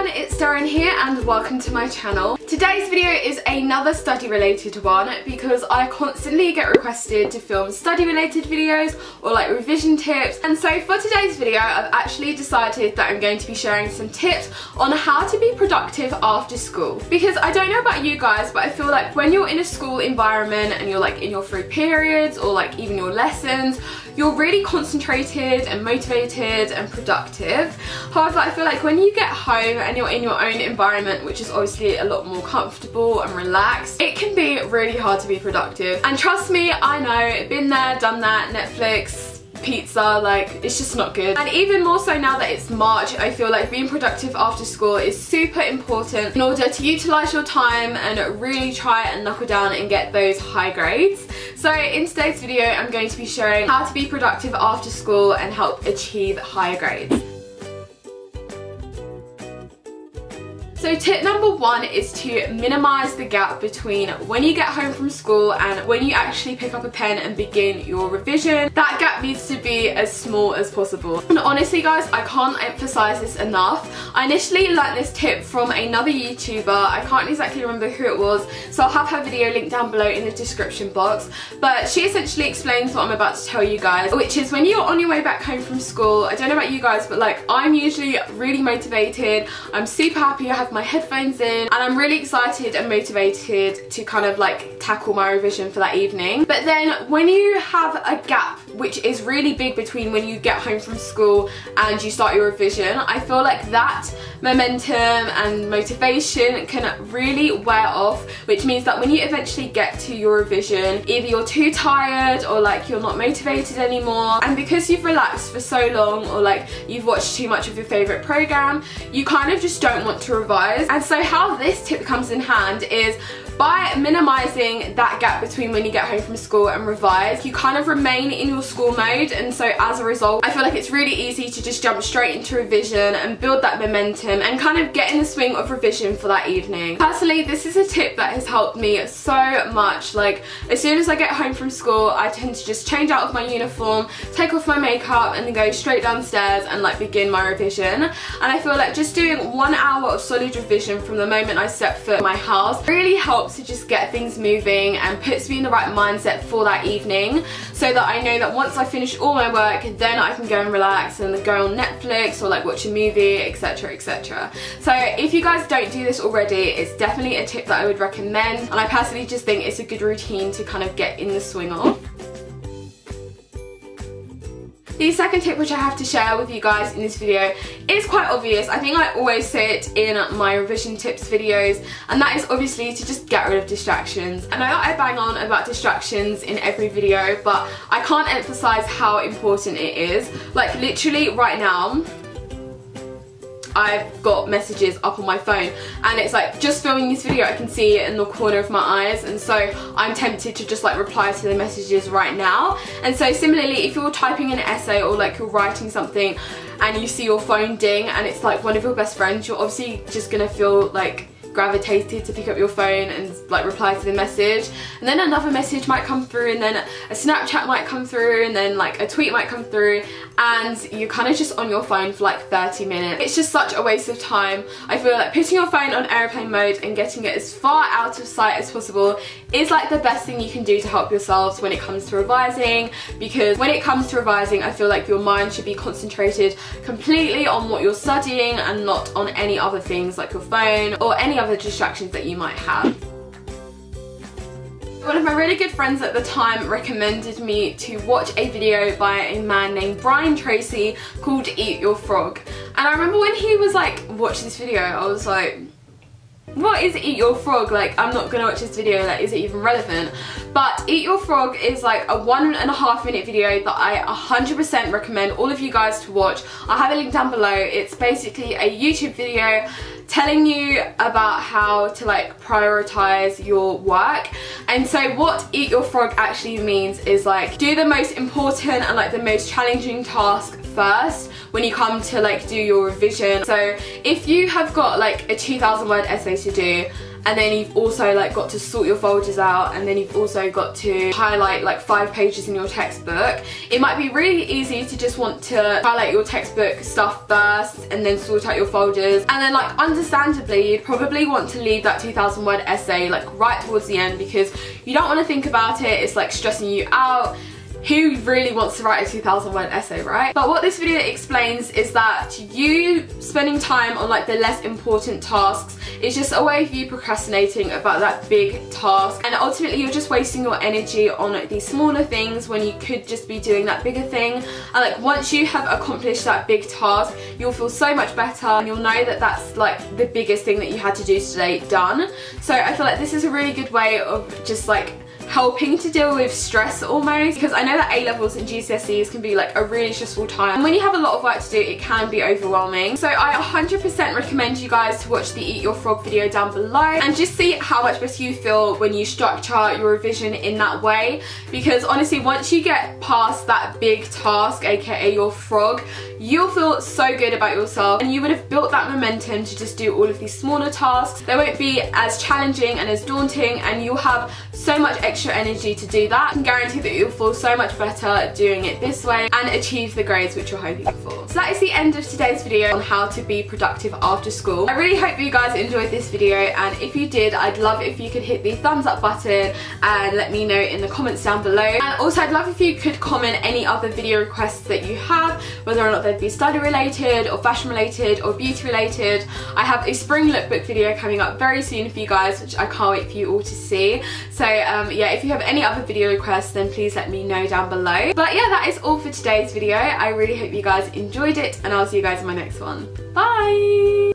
everyone, it's Derin here and welcome to my channel. Today's video is another study related one because I constantly get requested to film study related videos or like revision tips, and so for today's video I've actually decided that I'm going to be sharing some tips on how to be productive after school. Because I don't know about you guys, but I feel like when you're in a school environment and you're like in your free periods or like even your lessons, you're really concentrated and motivated and productive. However, I feel like when you get home and you're in your own environment, which is obviously a lot more comfortable and relaxed, it can be really hard to be productive. And trust me, I know, been there, done that, Netflix, pizza, like it's just not good. And even more so now that it's March, I feel like being productive after school is super important in order to utilize your time and really try and knuckle down and get those high grades. So in today's video I'm going to be sharing how to be productive after school and help achieve higher grades. So tip number one is to minimize the gap between when you get home from school and when you actually pick up a pen and begin your revision. That gap needs to be as small as possible. And honestly guys, I can't emphasize this enough. I initially learnt this tip from another YouTuber. I can't exactly remember who it was, so I'll have her video linked down below in the description box. But she essentially explains what I'm about to tell you guys, which is when you're on your way back home from school, I don't know about you guys, but like I'm usually really motivated. I'm super happy I have my headphones in and I'm really excited and motivated to kind of like tackle my revision for that evening. But then when you have a gap which is really big between when you get home from school and you start your revision, I feel like that momentum and motivation can really wear off, which means that when you eventually get to your revision, either you're too tired or like you're not motivated anymore, and because you've relaxed for so long or like you've watched too much of your favourite program, you kind of just don't want to revise. And so how this tip comes in hand is by minimizing that gap between when you get home from school and revise, you kind of remain in your school mode, and so as a result I feel like it's really easy to just jump straight into revision and build that momentum and kind of get in the swing of revision for that evening. Personally, this is a tip that has helped me so much. Like as soon as I get home from school, I tend to just change out of my uniform, take off my makeup and then go straight downstairs and like begin my revision. And I feel like just doing 1 hour of solid revision from the moment I step foot in my house really helps to just get things moving and puts me in the right mindset for that evening, so that I know that once I finish all my work, then I can go and relax and go on Netflix or like watch a movie, etc, etc. So if you guys don't do this already, it's definitely a tip that I would recommend, and I personally just think it's a good routine to kind of get in the swing of. The second tip which I have to share with you guys in this video is quite obvious. I think I always say it in my revision tips videos, and that is obviously to just get rid of distractions. I know that I bang on about distractions in every video, but I can't emphasize how important it is. Like literally right now, I've got messages up on my phone and it's like just filming this video I can see it in the corner of my eyes, and so I'm tempted to just like reply to the messages right now. And so similarly, if you're typing an essay or like you're writing something and you see your phone ding and it's like one of your best friends, you're obviously just gonna feel like gravitated to pick up your phone and like reply to the message, and then another message might come through, and then a Snapchat might come through, and then like a tweet might come through, and you're kind of just on your phone for like 30 minutes. It's just such a waste of time. I feel like putting your phone on airplane mode and getting it as far out of sight as possible is like the best thing you can do to help yourselves when it comes to revising, because when it comes to revising I feel like your mind should be concentrated completely on what you're studying and not on any other things like your phone or any other distractions that you might have. One of my really good friends at the time recommended me to watch a video by a man named Brian Tracy called Eat Your Frog. And I remember when he was like, watch this video, I was like, what is Eat Your Frog? Like, I'm not gonna watch this video, like, is it even relevant? But Eat Your Frog is like a 1.5 minute video that I 100% recommend all of you guys to watch. I have a link down below. It's basically a YouTube video telling you about how to like prioritize your work. And so what Eat Your Frog actually means is like do the most important and like the most challenging task first when you come to like do your revision. So if you have got like a 2,000 word essay to do and then you've also like got to sort your folders out, and then you've also got to highlight like 5 pages in your textbook, it might be really easy to just want to highlight your textbook stuff first and then sort out your folders, and then like understandably you'd probably want to leave that 2,000 word essay like right towards the end because you don't want to think about it, it's like stressing you out. Who really wants to write a 2,000 word essay, right? But what this video explains is that you spending time on like the less important tasks is just a way of you procrastinating about that big task, and ultimately you're just wasting your energy on these smaller things when you could just be doing that bigger thing. And like once you have accomplished that big task, you'll feel so much better and you'll know that that's like the biggest thing that you had to do today done. So I feel like this is a really good way of just like helping to deal with stress almost, because I know that A-levels and GCSEs can be like a really stressful time, and when you have a lot of work to do it can be overwhelming. So I 100% recommend you guys to watch the Eat Your Frog video down below and just see how much better you feel when you structure your revision in that way, because honestly once you get past that big task, aka your frog, you'll feel so good about yourself and you would have built that momentum to just do all of these smaller tasks. They won't be as challenging and as daunting, and you'll have so much extra energy to do that. I can guarantee that you'll feel so much better doing it this way and achieve the grades which you're hoping for. So that is the end of today's video on how to be productive after school. I really hope you guys enjoyed this video, and if you did, I'd love if you could hit the thumbs up button and let me know in the comments down below. And also I'd love if you could comment any other video requests that you have, whether or not they'd be study related or fashion related or beauty related. I have a spring lookbook video coming up very soon for you guys, which I can't wait for you all to see. So yeah, if you have any other video requests then please let me know down below. But yeah, that is all for today's video. I really hope you guys enjoyed it, and I'll see you guys in my next one. Bye!